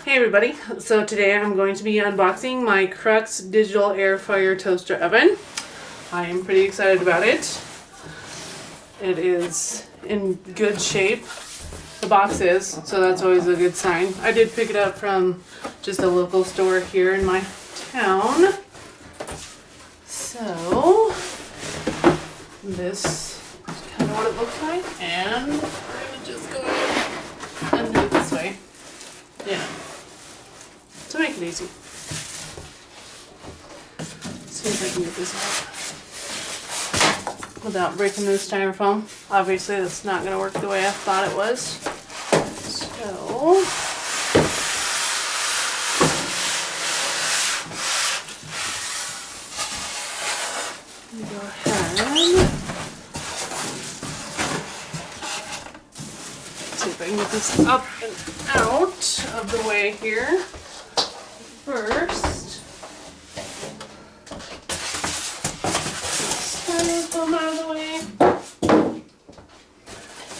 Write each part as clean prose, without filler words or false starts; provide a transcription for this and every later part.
Hey everybody, so today I'm going to be unboxing my Crux digital air fryer toaster oven. I am pretty excited about it. It is in good shape. The box is, so that's always a good sign. I did pick it up from just a local store here in my town. So, this is kind of what it looks like, and I'm going to just go ahead and do it this way. Yeah. To make it easy. Let's see if I can get this out without breaking this styrofoam. Obviously that's not going to work the way I thought it was. So, go ahead. Let's see if I can get this up and out of the way here. First, styrofoam out of the way.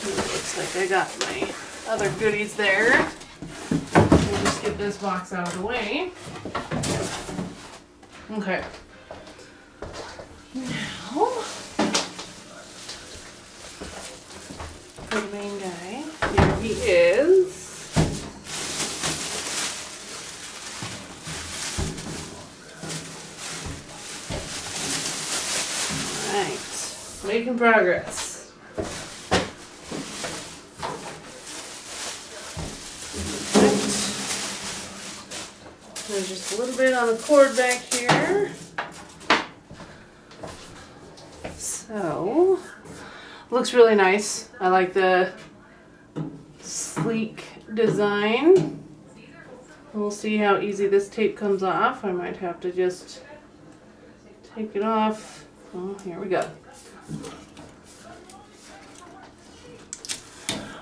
It looks like I got my other goodies there. We'll just get this box out of the way. Okay. Now, for the main guy, here he is. Making progress. There's just a little bit on the cord back here. So, looks really nice. I like the sleek design. We'll see how easy this tape comes off. I might have to just take it off. Oh, here we go.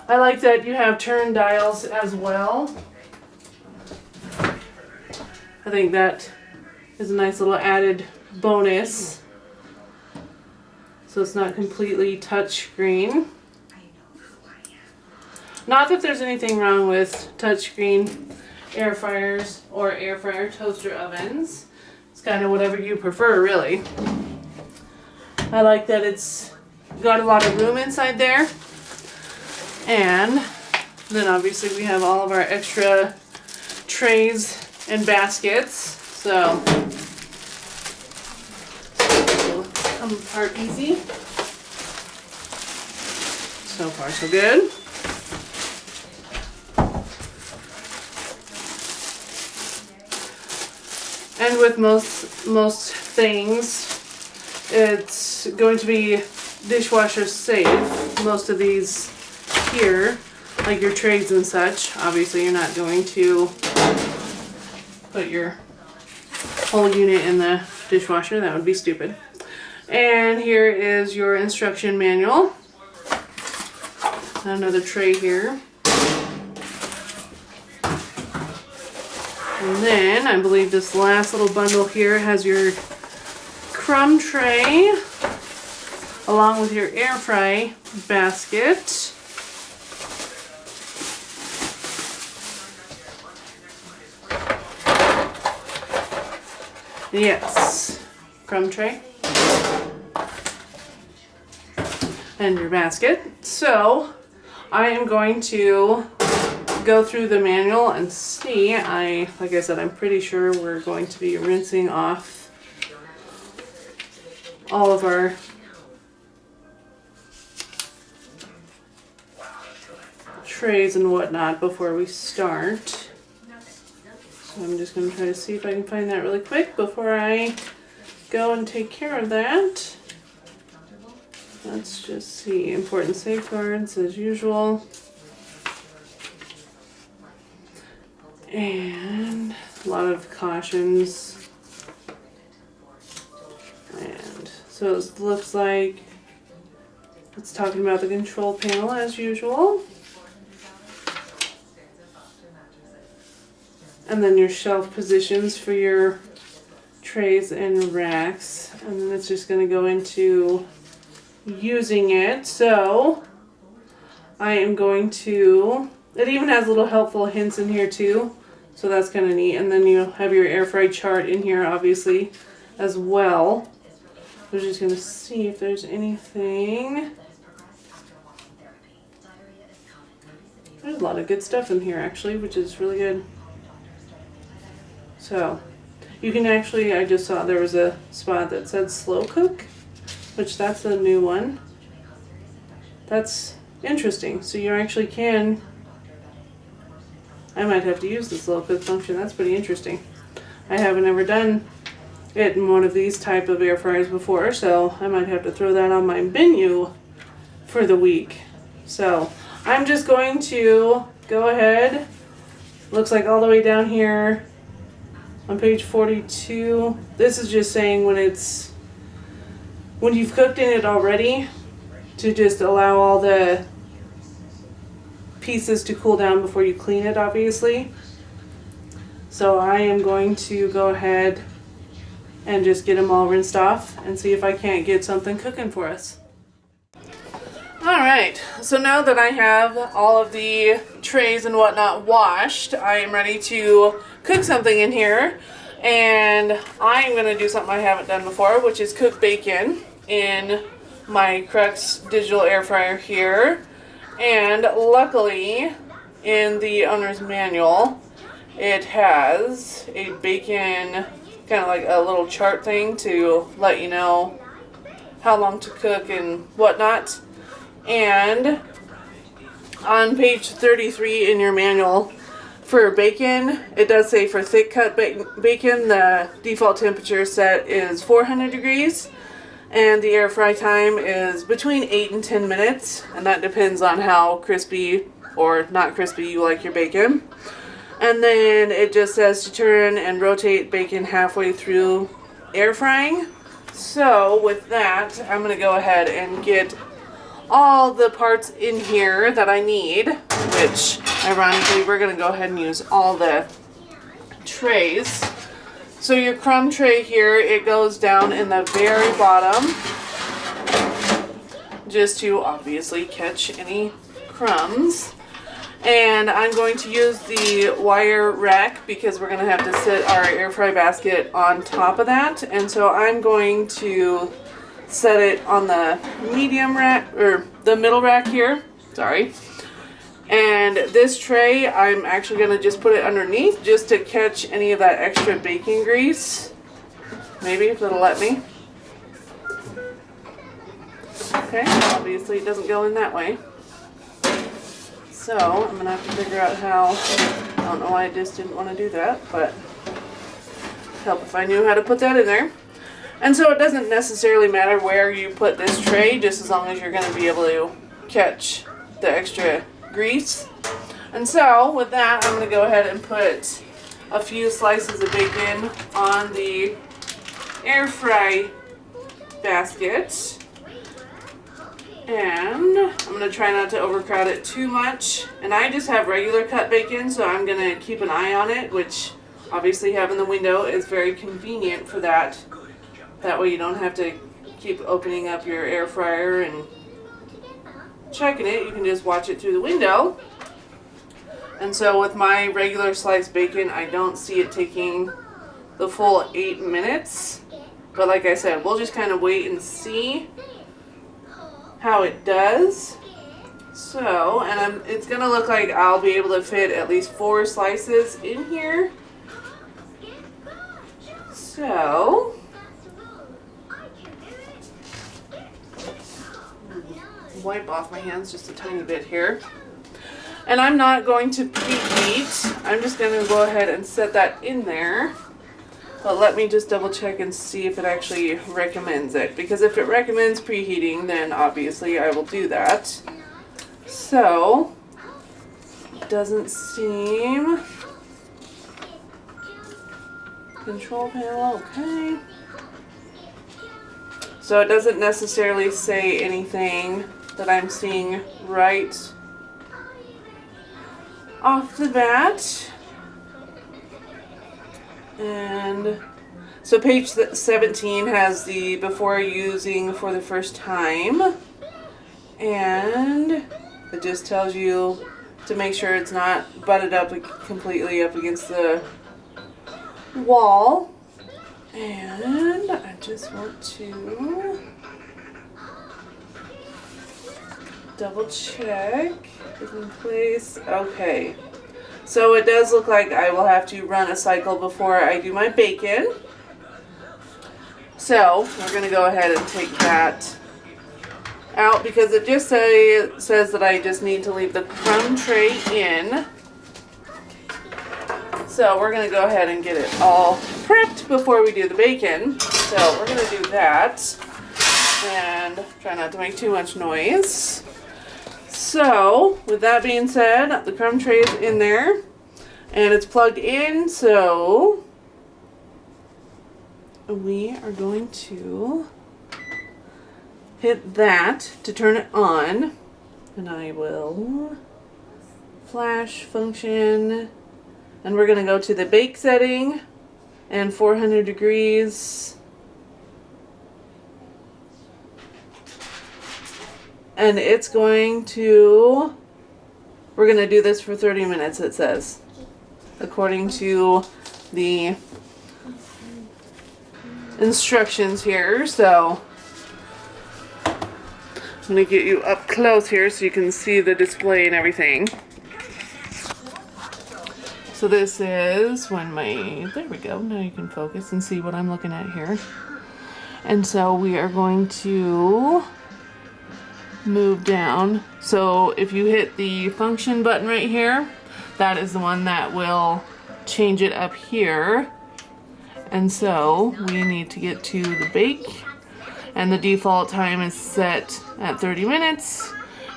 I like that you have turn dials as well. I think that is a nice little added bonus. So it's not completely touch screen. Not that there's anything wrong with touchscreen air fryers or air fryer toaster ovens. It's kind of whatever you prefer, really. I like that it's got a lot of room inside there. And then obviously we have all of our extra trays and baskets. So it'll come apart easy. So far so good. And with most things, it's going to be dishwasher safe. Most of these here, like your trays and such, obviously you're not going to put your whole unit in the dishwasher. That would be stupid. And here is your instruction manual. Another tray here. And then I believe this last little bundle here has your crumb tray along with your air fry basket. Yes, crumb tray and your basket. So I am going to go through the manual and see. Like I said, I'm pretty sure we're going to be rinsing off all of our trays and whatnot before we start. So I'm just going to try to see if I can find that really quick before I go and take care of that. Let's just see. Important safeguards as usual. And a lot of cautions. And so it looks like it's talking about the control panel as usual. And then your shelf positions for your trays and racks. And then it's just going to go into using it. So I am going to, it even has little helpful hints in here too. So that's kind of neat. And then you have your air fry chart in here, obviously, as well. We're just going to see if there's anything. There's a lot of good stuff in here, actually, which is really good. So, you can actually, I just saw there was a spot that said slow cook, which that's a new one. That's interesting. So you actually can, I might have to use the slow cook function. That's pretty interesting. I haven't ever done it in one of these type of air fryers before, so I might have to throw that on my menu for the week. So I'm just going to go ahead. Looks like all the way down here on page 42. This is just saying when you've cooked in it already, to just allow all the pieces to cool down before you clean it, obviously. So I am going to go ahead and just get them all rinsed off and see if I can't get something cooking for us. Alright, so now that I have all of the trays and whatnot washed, I am ready to cook something in here. And I am going to do something I haven't done before, which is cook bacon in my Crux digital air fryer here. And luckily, in the owner's manual, it has a bacon, kind of like a little chart thing to let you know how long to cook and whatnot. And on page 33 in your manual for bacon, it does say for thick cut bacon, the default temperature set is 400 degrees. And the air fry time is between 8 and 10 minutes, and that depends on how crispy or not crispy you like your bacon. And then it just says to turn and rotate bacon halfway through air frying. So with that, I'm going to go ahead and get all the parts in here that I need, which ironically we're going to go ahead and use all the trays. So your crumb tray here, it goes down in the very bottom, just to obviously catch any crumbs. And I'm going to use the wire rack because we're going to have to sit our air fry basket on top of that. And so I'm going to set it on the medium rack, or the middle rack here, sorry. And this tray, I'm actually going to just put it underneath just to catch any of that extra bacon grease. Maybe, if it'll let me. Okay, obviously it doesn't go in that way. So, I'm going to have to figure out how. I don't know why I just didn't want to do that, but help if I knew how to put that in there. And so it doesn't necessarily matter where you put this tray, just as long as you're going to be able to catch the extra grease. And so with that, I'm going to go ahead and put a few slices of bacon on the air fry basket. And I'm going to try not to overcrowd it too much. And I just have regular cut bacon, so I'm going to keep an eye on it, which obviously having the window is very convenient for that. That way you don't have to keep opening up your air fryer and checking it. You can just watch it through the window. And so with my regular sliced bacon, I don't see it taking the full 8 minutes. But like I said, we'll just kind of wait and see how it does. So, and it's going to look like I'll be able to fit at least 4 slices in here. So, wipe off my hands just a tiny bit here. And I'm not going to preheat. I'm just going to go ahead and set that in there. But let me just double check and see if it actually recommends it. Because if it recommends preheating, then obviously I will do that. So, it doesn't seem... Control panel, okay. So it doesn't necessarily say anything that I'm seeing right off the bat. And so page 17 has the before using for the first time. And it just tells you to make sure it's not butted up completely up against the wall. And I just want to double check it's in place. Okay. So it does look like I will have to run a cycle before I do my bacon. So we're going to go ahead and take that out because it just says that I just need to leave the crumb tray in. So we're going to go ahead and get it all prepped before we do the bacon. So we're going to do that and try not to make too much noise. So with that being said, the crumb tray is in there and it's plugged in. So we are going to hit that to turn it on, and I will flash function, and we're going to go to the bake setting and 400 degrees, and it's going to, we're going to do this for 30 minutes, it says, according to the instructions here. So I'm going to get you up close here so you can see the display and everything. So this is when there we go, now you can focus and see what I'm looking at here. And so we are going to move down. So if you hit the function button right here, that is the one that will change it up here. And so we need to get to the bake, and the default time is set at 30 minutes.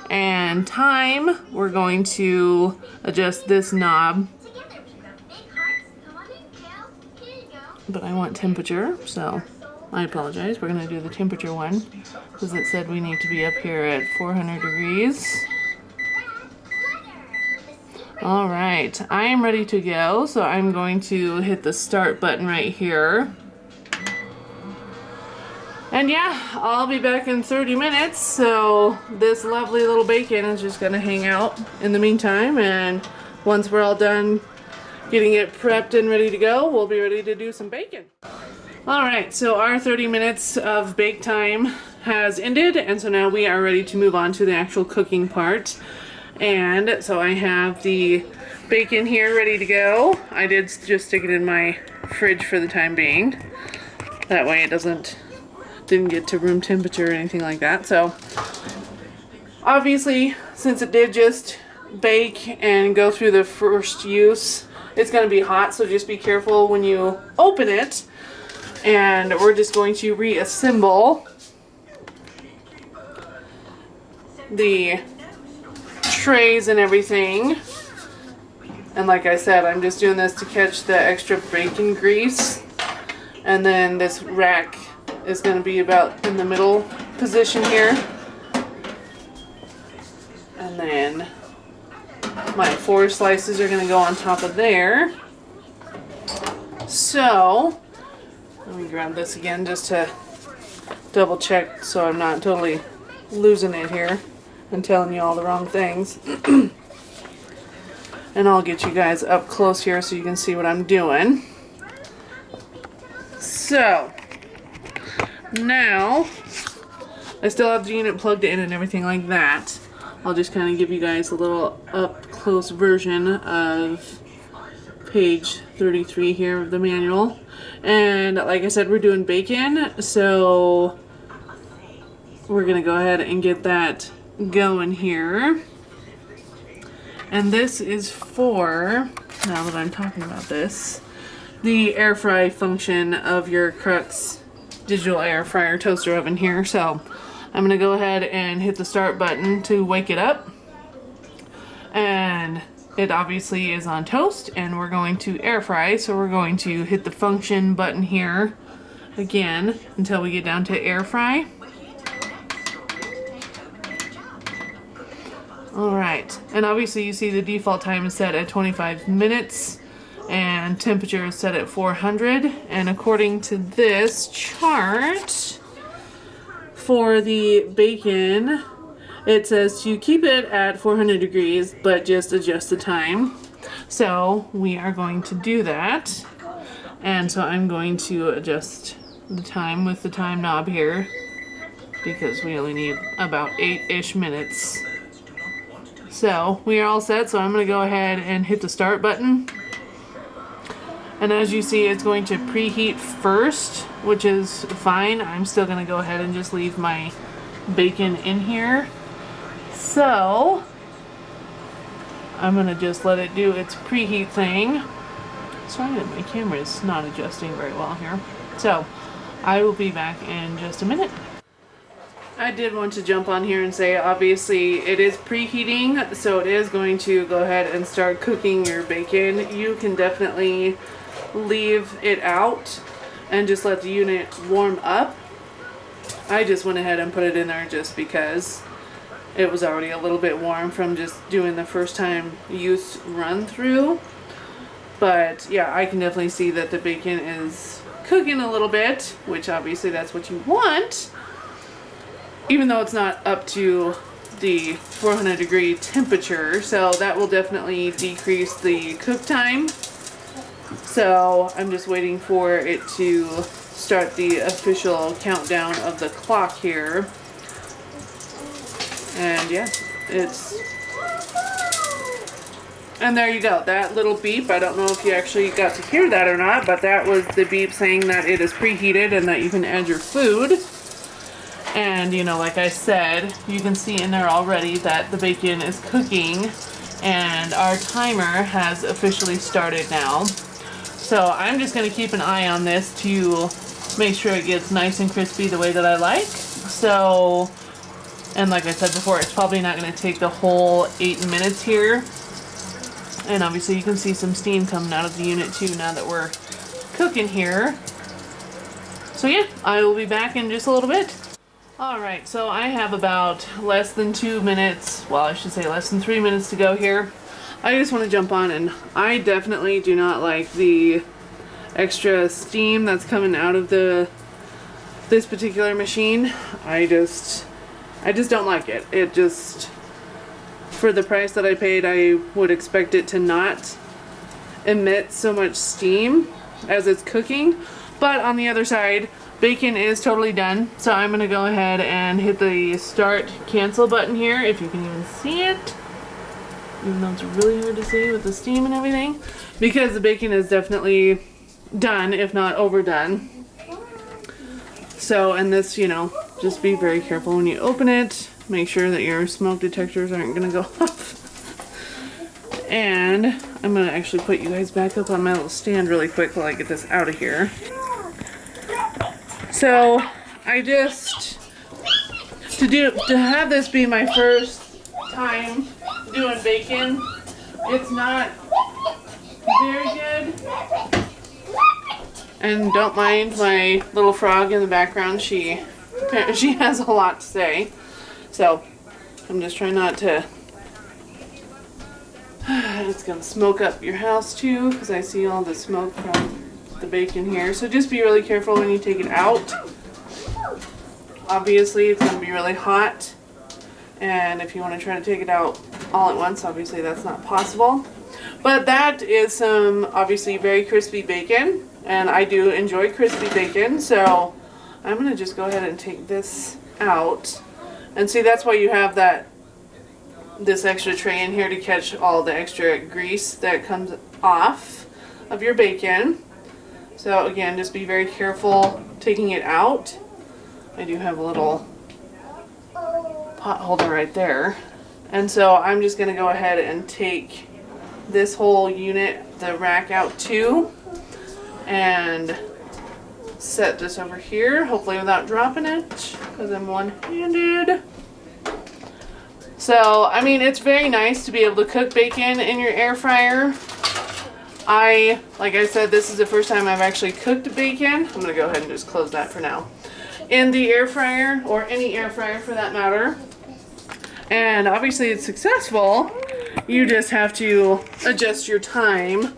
And time, we're going to adjust this knob, but I want temperature, so I apologize. We're going to do the temperature one because it said we need to be up here at 400 degrees. All right, I am ready to go, so I'm going to hit the start button right here. And yeah, I'll be back in 30 minutes, so this lovely little bacon is just gonna hang out in the meantime, and once we're all done getting it prepped and ready to go, we'll be ready to do some bacon. All right, so our 30 minutes of bake time has ended, and so now we are ready to move on to the actual cooking part. And so I have the bacon here ready to go. I did just stick it in my fridge for the time being. That way it didn't get to room temperature or anything like that. So obviously, since it did just bake and go through the first use, it's going to be hot, so just be careful when you open it. And we're just going to reassemble the trays and everything. And like I said, I'm just doing this to catch the extra bacon grease. And then this rack is going to be about in the middle position here. And then my 4 slices are going to go on top of there. So let me grab this again just to double check so I'm not totally losing it here and telling you all the wrong things. And I'll get you guys up close here so you can see what I'm doing. So now I still have the unit plugged in and everything like that. I'll just kind of give you guys a little up close version of page 33 here of the manual. And like I said, we're doing bacon, so we're gonna go ahead and get that going here. And this is for, now that I'm talking about this, the Airfry function of your Cruxx digital air fryer toaster oven here. So I'm gonna go ahead and hit the start button to wake it up. And it obviously is on toast, and we're going to air fry, so we're going to hit the function button here again until we get down to air fry. Alright, and obviously you see the default time is set at 25 minutes and temperature is set at 400, and according to this chart for the bacon, it says to keep it at 400 degrees, but just adjust the time. So we are going to do that. And so I'm going to adjust the time with the time knob here, because we only need about 8-ish minutes. So we are all set, so I'm going to go ahead and hit the start button. And as you see, it's going to preheat first, which is fine. I'm still going to go ahead and just leave my bacon in here. So I'm going to just let it do its preheat thing. Sorry that my camera is not adjusting very well here. So I will be back in just a minute. I did want to jump on here and say, obviously it is preheating, so it is going to go ahead and start cooking your bacon. You can definitely leave it out and just let the unit warm up. I just went ahead and put it in there just because it was already a little bit warm from just doing the first time use run through. But yeah, I can definitely see that the bacon is cooking a little bit, which obviously that's what you want. Even though it's not up to the 400 degree temperature, so that will definitely decrease the cook time. So I'm just waiting for it to start the official countdown of the clock here. And yeah, and there you go, that little beep. I don't know if you actually got to hear that or not, but that was the beep saying that it is preheated and that you can add your food. And, you know, like I said, you can see in there already that the bacon is cooking and our timer has officially started now. So I'm just going to keep an eye on this to make sure it gets nice and crispy the way that I like. So, and like I said before, it's probably not going to take the whole 8 minutes here. And obviously you can see some steam coming out of the unit too now that we're cooking here. So yeah, I will be back in just a little bit. Alright, so I have about less than 2 minutes, well I should say less than 3 minutes to go here. I just want to jump on, and I definitely do not like the extra steam that's coming out of this particular machine. I just don't like it. It just, for the price that I paid, I would expect it to not emit so much steam as it's cooking. But on the other side, bacon is totally done, so I'm going to go ahead and hit the start cancel button here, if you can even see it. Even though it's really hard to see with the steam and everything. Because the bacon is definitely done, if not overdone. So, and this, you know, just be very careful when you open it. Make sure that your smoke detectors aren't going to go off. And I'm going to actually put you guys back up on my little stand really quick while I get this out of here. So I just, to have this be my first time doing bacon, it's not very good. And don't mind my little frog in the background, she has a lot to say. So I'm just trying not to, it's gonna smoke up your house too, because I see all the smoke from the bacon here. So just be really careful when you take it out. Obviously it's going to be really hot, and if you want to try to take it out all at once, obviously that's not possible. But that is some obviously very crispy bacon, and I do enjoy crispy bacon, so I'm going to just go ahead and take this out. And see, that's why you have this extra tray in here, to catch all the extra grease that comes off of your bacon. So again, just be very careful taking it out. I do have a little pot holder right there. And so I'm just going to go ahead and take this whole unit, the rack, out too. And set this over here, hopefully without dropping it, because I'm one-handed. So, I mean, it's very nice to be able to cook bacon in your air fryer. Like I said, this is the first time I've actually cooked bacon. I'm going to go ahead and just close that for now. In the air fryer, or any air fryer for that matter. And obviously it's successful. You just have to adjust your time.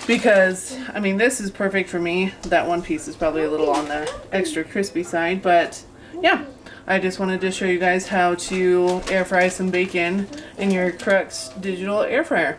Because, I mean, this is perfect for me. That one piece is probably a little on the extra crispy side. But, yeah. I just wanted to show you guys how to air fry some bacon in your Crux digital air fryer.